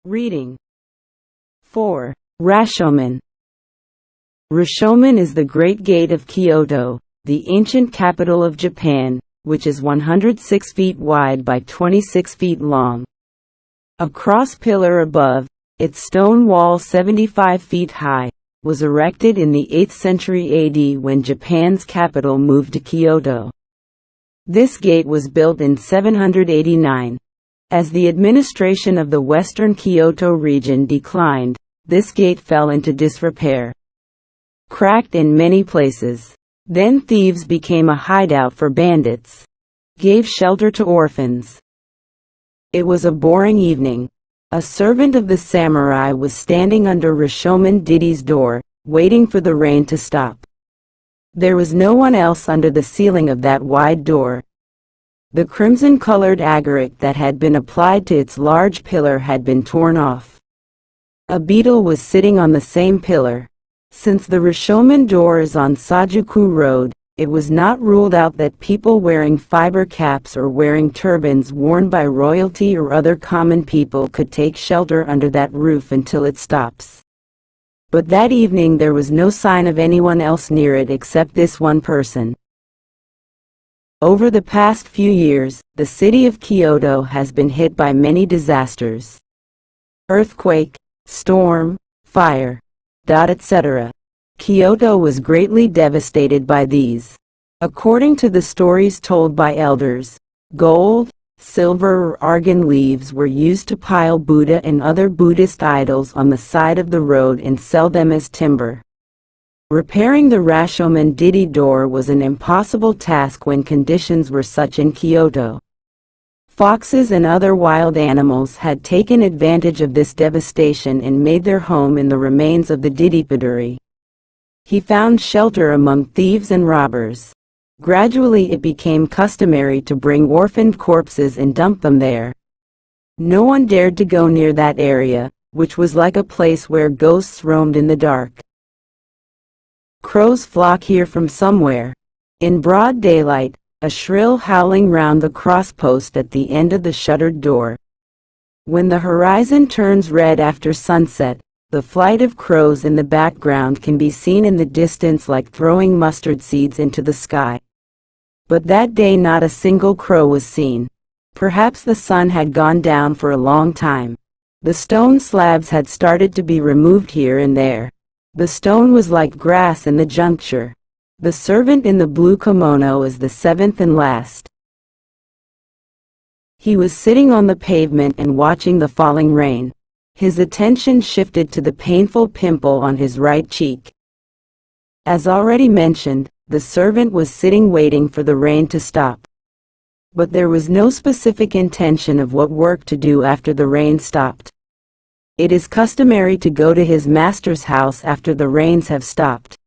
Reading 4. Rashomon. Rashomon is the Great Gate of Kyoto, the ancient capital of Japan, which is 106 feet wide by 26 feet long. A cross pillar above, its stone wall 75 feet high, was erected in the 8th century AD when Japan's capital moved to Kyoto. This gate was built in 789. As the administration of the western Kyoto region declined, this gate fell into disrepair. Cracked in many places. Then thieves became a hideout for bandits. Gave shelter to orphans. It was a boring evening. A servant of the samurai was standing under Rashomon Didi's door, waiting for the rain to stop. There was no one else under the ceiling of that wide door. The crimson-colored agaric that had been applied to its large pillar had been torn off. A beetle was sitting on the same pillar. Since the Rashomon door is on Sajuku Road, it was not ruled out that people wearing fiber caps or wearing turbans worn by royalty or other common people could take shelter under that roof until it stops. But that evening there was no sign of anyone else near it except this one person. Over the past few years, the city of Kyoto has been hit by many disasters. Earthquake, storm, fire, etc. Kyoto was greatly devastated by these. According to the stories told by elders, gold, silver or argan leaves were used to pile Buddha and other Buddhist idols on the side of the road and sell them as timber. Repairing the Rashomon Didi door was an impossible task when conditions were such in Kyoto. Foxes and other wild animals had taken advantage of this devastation and made their home in the remains of the Didipuduri. He found shelter among thieves and robbers. Gradually it became customary to bring orphaned corpses and dump them there. No one dared to go near that area, which was like a place where ghosts roamed in the dark. Crows flock here from somewhere. In broad daylight, a shrill howling round the crosspost at the end of the shuttered door. When the horizon turns red after sunset, the flight of crows in the background can be seen in the distance like throwing mustard seeds into the sky. But that day not a single crow was seen. Perhaps the sun had gone down for a long time. The stone slabs had started to be removed here and there. The stone was like grass in the juncture. The servant in the blue kimono is the seventh and last. He was sitting on the pavement and watching the falling rain. His attention shifted to the painful pimple on his right cheek. As already mentioned, the servant was sitting waiting for the rain to stop. But there was no specific intention of what work to do after the rain stopped. It is customary to go to his master's house after the rains have stopped.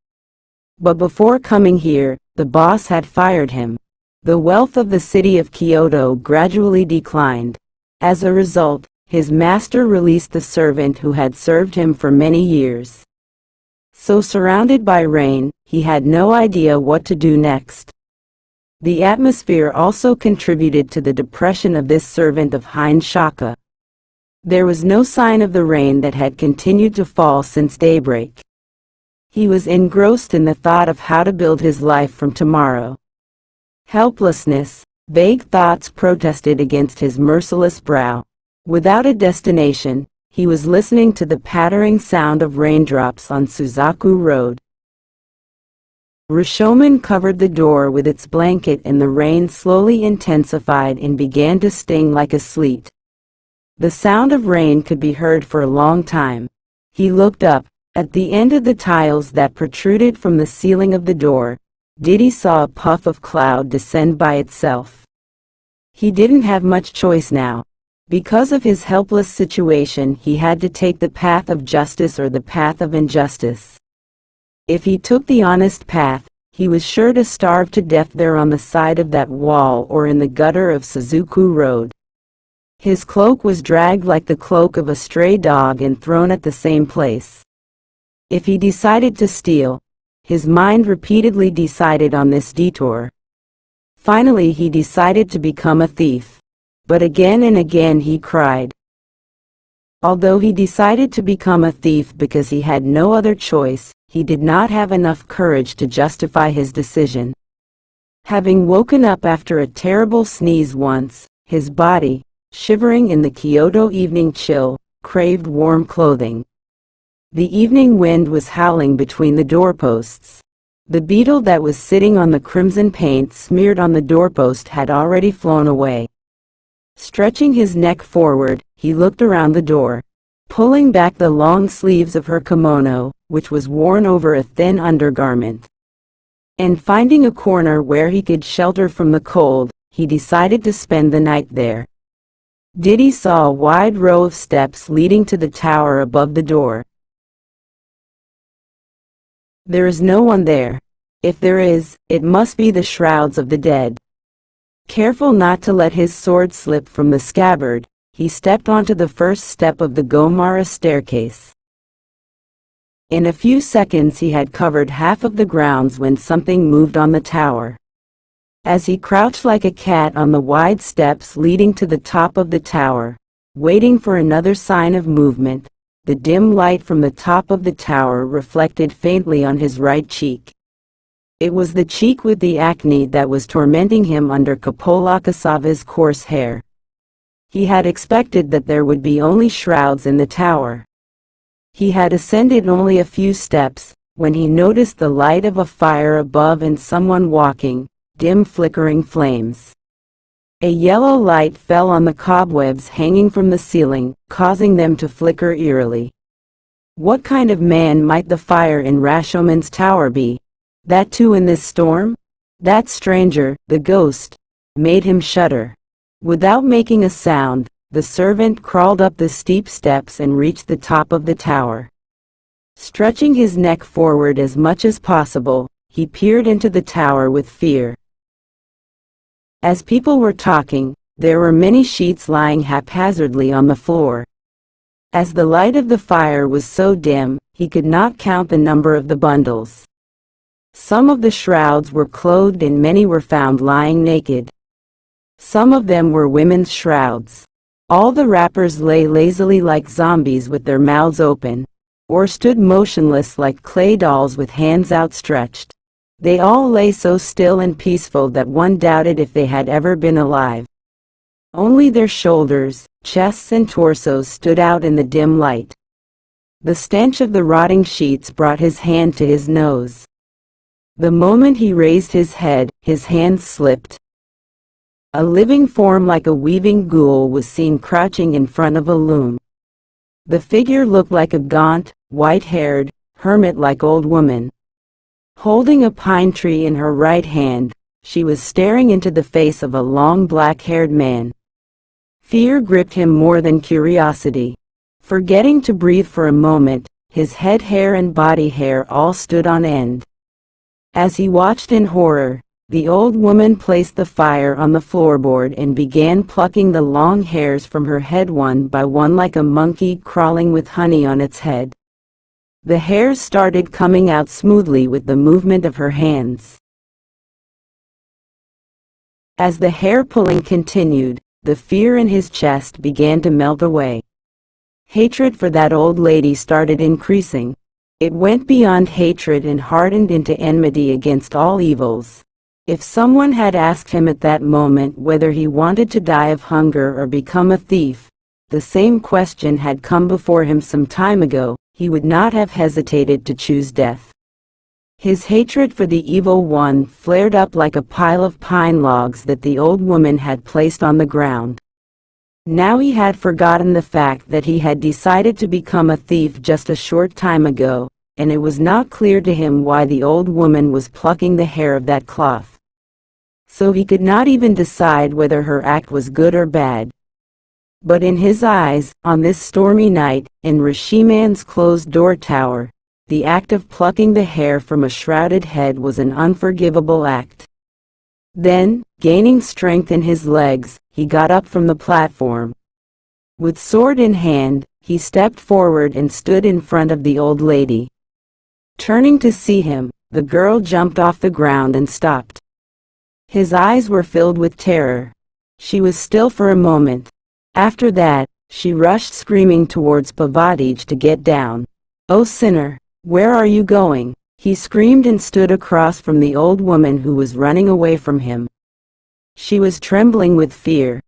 But before coming here, the boss had fired him. The wealth of the city of Kyoto gradually declined. As a result, his master released the servant who had served him for many years. So surrounded by rain, he had no idea what to do next. The atmosphere also contributed to the depression of this servant of Hein Shaka. There was no sign of the rain that had continued to fall since daybreak. He was engrossed in the thought of how to build his life from tomorrow. Helplessness, vague thoughts protested against his merciless brow. Without a destination, he was listening to the pattering sound of raindrops on Suzaku Road. Rashomon covered the door with its blanket and the rain slowly intensified and began to sting like a sleet. The sound of rain could be heard for a long time. He looked up. At the end of the tiles that protruded from the ceiling of the door, Didi saw a puff of cloud descend by itself. He didn't have much choice now. Because of his helpless situation, he had to take the path of justice or the path of injustice. If he took the honest path, he was sure to starve to death there on the side of that wall or in the gutter of Suzaku Road. His cloak was dragged like the cloak of a stray dog and thrown at the same place. If he decided to steal, his mind repeatedly decided on this detour. Finally he decided to become a thief. But again and again he cried, Although he decided to become a thief because he had no other choice, he did not have enough courage to justify his decision. Having woken up after a terrible sneeze once, his body, shivering in the Kyoto evening chill, craved warm clothing. The evening wind was howling between the doorposts. The beetle that was sitting on the crimson paint smeared on the doorpost had already flown away. Stretching his neck forward, he looked around the door, pulling back the long sleeves of her kimono, which was worn over a thin undergarment. And finding a corner where he could shelter from the cold, he decided to spend the night there. Diddy saw a wide row of steps leading to the tower above the door. There is no one there. If there is, it must be the shrouds of the dead. Careful not to let his sword slip from the scabbard, he stepped onto the first step of the Gomara staircase. In a few seconds he had covered half of the grounds when something moved on the tower. As he crouched like a cat on the wide steps leading to the top of the tower, waiting for another sign of movement, the dim light from the top of the tower reflected faintly on his right cheek. It was the cheek with the acne that was tormenting him under Coppola Cassava's coarse hair. He had expected that there would be only shrouds in the tower. He had ascended only a few steps, when he noticed the light of a fire above and someone walking, dim flickering flames. A yellow light fell on the cobwebs hanging from the ceiling, causing them to flicker eerily. What kind of man might the fire in Rashomon's tower be? That too in this storm? That stranger, the ghost, made him shudder. Without making a sound, the servant crawled up the steep steps and reached the top of the tower. Stretching his neck forward as much as possible, he peered into the tower with fear. As people were talking, there were many sheets lying haphazardly on the floor. As the light of the fire was so dim, he could not count the number of the bundles. Some of the shrouds were clothed and many were found lying naked. Some of them were women's shrouds. All the wrappers lay lazily like zombies with their mouths open, or stood motionless like clay dolls with hands outstretched. They all lay so still and peaceful that one doubted if they had ever been alive. Only their shoulders, chests and torsos stood out in the dim light. The stench of the rotting sheets brought his hand to his nose. The moment he raised his head, his hand slipped. A living form like a weaving ghoul was seen crouching in front of a loom. The figure looked like a gaunt, white-haired, hermit-like old woman. Holding a pine tree in her right hand, she was staring into the face of a long black-haired man. Fear gripped him more than curiosity. Forgetting to breathe for a moment, his head hair and body hair all stood on end. As he watched in horror, the old woman placed the fire on the floorboard and began plucking the long hairs from her head one by one like a monkey crawling with honey on its head. The hairs started coming out smoothly with the movement of her hands. As the hair pulling continued, the fear in his chest began to melt away. Hatred for that old lady started increasing. It went beyond hatred and hardened into enmity against all evils. If someone had asked him at that moment whether he wanted to die of hunger or become a thief, the same question had come before him some time ago, he would not have hesitated to choose death. His hatred for the evil one flared up like a pile of pine logs that the old woman had placed on the ground. Now he had forgotten the fact that he had decided to become a thief just a short time ago, and it was not clear to him why the old woman was plucking the hair of that cloth. So he could not even decide whether her act was good or bad. But in his eyes, on this stormy night, in Rashomon's closed-door tower, the act of plucking the hair from a shrouded head was an unforgivable act. Then, gaining strength in his legs, he got up from the platform. With sword in hand, he stepped forward and stood in front of the old lady. Turning to see him, the girl jumped off the ground and stopped. His eyes were filled with terror. She was still for a moment. After that, She rushed screaming towards Pavadij to get down. "Oh sinner, where are you going?" he screamed and stood across from the old woman who was running away from him. She was trembling with fear.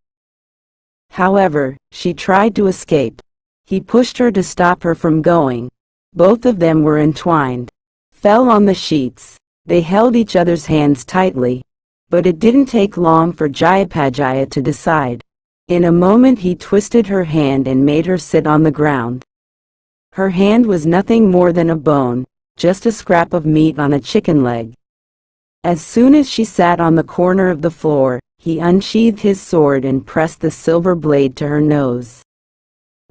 However, she tried to escape. He pushed her to stop her from going. Both of them were entwined, fell on the sheets. They held each other's hands tightly. But it didn't take long for Jayapajaya to decide. In a moment he twisted her hand and made her sit on the ground. Her hand was nothing more than a bone, just a scrap of meat on a chicken leg. As soon as she sat on the corner of the floor, he unsheathed his sword and pressed the silver blade to her nose.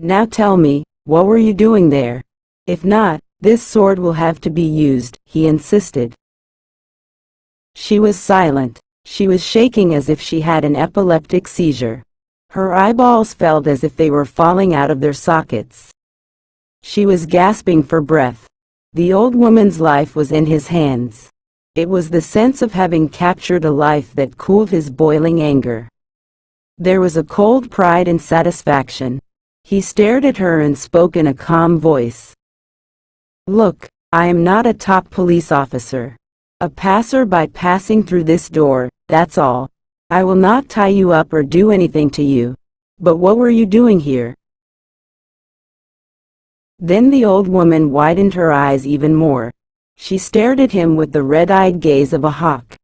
"Now tell me, what were you doing there? If not, this sword will have to be used," he insisted. She was silent. She was shaking as if she had an epileptic seizure. Her eyeballs felt as if they were falling out of their sockets. She was gasping for breath. The old woman's life was in his hands. It was the sense of having captured a life that cooled his boiling anger. There was a cold pride and satisfaction. He stared at her and spoke in a calm voice. "Look, I am not a top police officer. A passer-by passing through this door, that's all. I will not tie you up or do anything to you. But what were you doing here?" Then the old woman widened her eyes even more. She stared at him with the red-eyed gaze of a hawk.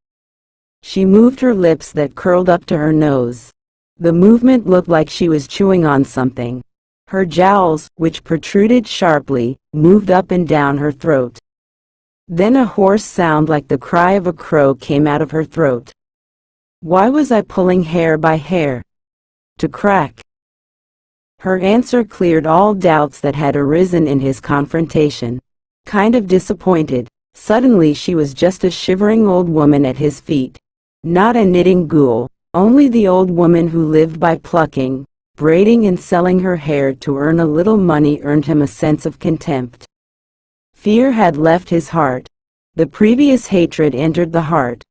She moved her lips that curled up to her nose. The movement looked like she was chewing on something. Her jowls, which protruded sharply, moved up and down her throat. Then a hoarse sound like the cry of a crow came out of her throat. "Why was I pulling hair by hair? To crack." Her answer cleared all doubts that had arisen in his confrontation. Kind of disappointed, suddenly she was just a shivering old woman at his feet. Not a knitting ghoul, only the old woman who lived by plucking, braiding and selling her hair to earn a little money earned him a sense of contempt. Fear had left his heart. The previous hatred entered the heart.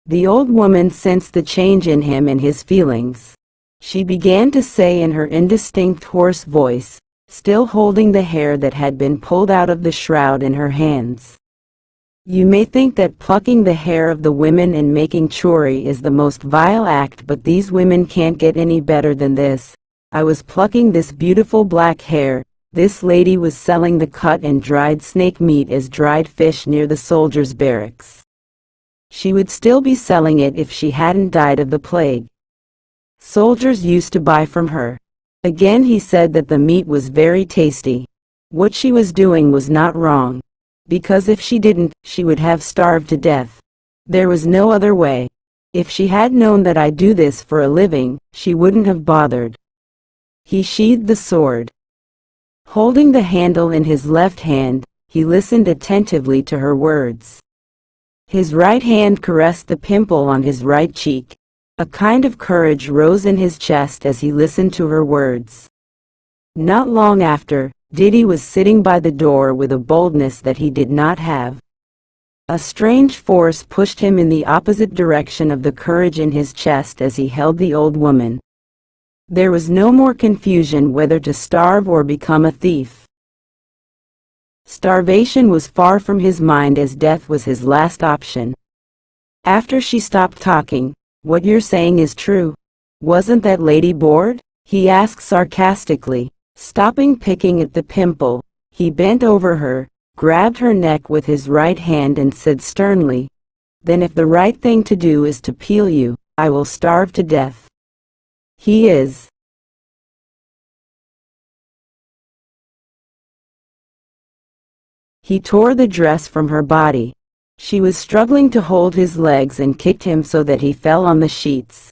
The old woman sensed the change in him and his feelings. She began to say in her indistinct hoarse voice, still holding the hair that had been pulled out of the shroud in her hands. "You may think that plucking the hair of the women and making chori is the most vile act, but these women can't get any better than this. I was plucking this beautiful black hair. This lady was selling the cut and dried snake meat as dried fish near the soldiers' barracks. She would still be selling it if she hadn't died of the plague. Soldiers used to buy from her." Again he said that the meat was very tasty. What she was doing was not wrong. Because if she didn't, she would have starved to death. There was no other way. If she had known that I do this for a living, she wouldn't have bothered. He sheathed the sword. Holding the handle in his left hand, he listened attentively to her words. His right hand caressed the pimple on his right cheek. A kind of courage rose in his chest as he listened to her words. Not long after, Didi was sitting by the door with a boldness that he did not have. A strange force pushed him in the opposite direction of the courage in his chest as he held the old woman. There was no more confusion whether to starve or become a thief. Starvation was far from his mind as death was his last option. After she stopped talking, "What you're saying is true. Wasn't that lady bored?" he asked sarcastically. Stopping picking at the pimple, he bent over her, grabbed her neck with his right hand and said sternly, "Then if the right thing to do is to peel you, I will starve to death." He is. He tore the dress from her body. She was struggling to hold his legs and kicked him so that he fell on the sheets.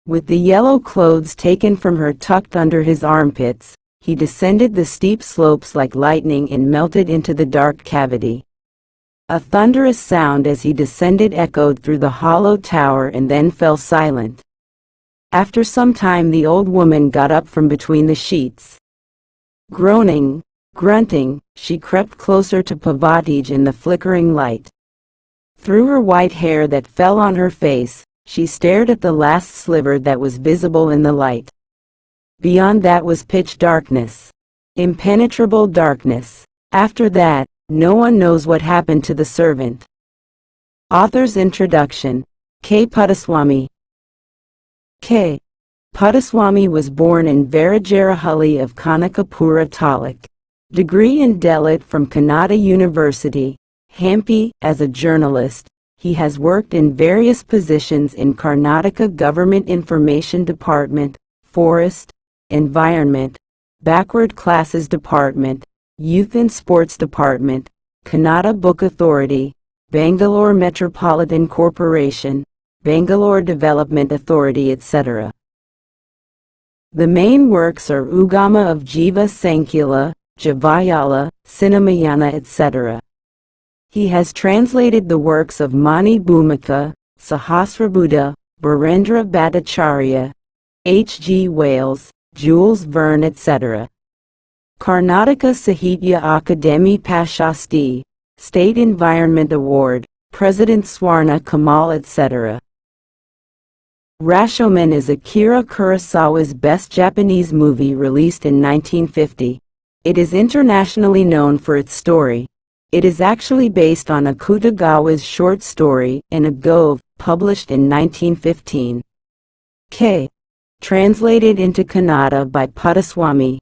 With the yellow clothes taken from her tucked under his armpits, he descended the steep slopes like lightning and melted into the dark cavity. A thunderous sound as he descended echoed through the hollow tower and then fell silent. After some time the old woman got up from between the sheets. Groaning, grunting, she crept closer to Pavadij in the flickering light. Through her white hair that fell on her face, she stared at the last sliver that was visible in the light. Beyond that was pitch darkness. Impenetrable darkness. After that, no one knows what happened to the servant. Author's introduction. K. Puttaswamy. K. Puttaswamy was born in Varajarahulli of Kanakapura Taluk. Degree in Dalit from Kannada University, Hampi. As a journalist, he has worked in various positions in Karnataka Government Information Department, Forest, Environment, Backward Classes Department, Youth and Sports Department, Kannada Book Authority, Bangalore Metropolitan Corporation, Bangalore Development Authority, etc. The main works are Ugama of Jiva Sankila, Javayala, Sinamayana, etc. He has translated the works of Mani Bhumika, Sahasrabuddha, Birendra Bhattacharya, H. G. Wales, Jules Verne, etc. Karnataka Sahitya Akademi Pashasti, State Environment Award, President Swarna Kamal, etc. Rashomon is Akira Kurosawa's best Japanese movie released in 1950. It is internationally known for its story. It is actually based on Akutagawa's short story, In a Grove, published in 1915. K. Translated into Kannada by Puttaswamy.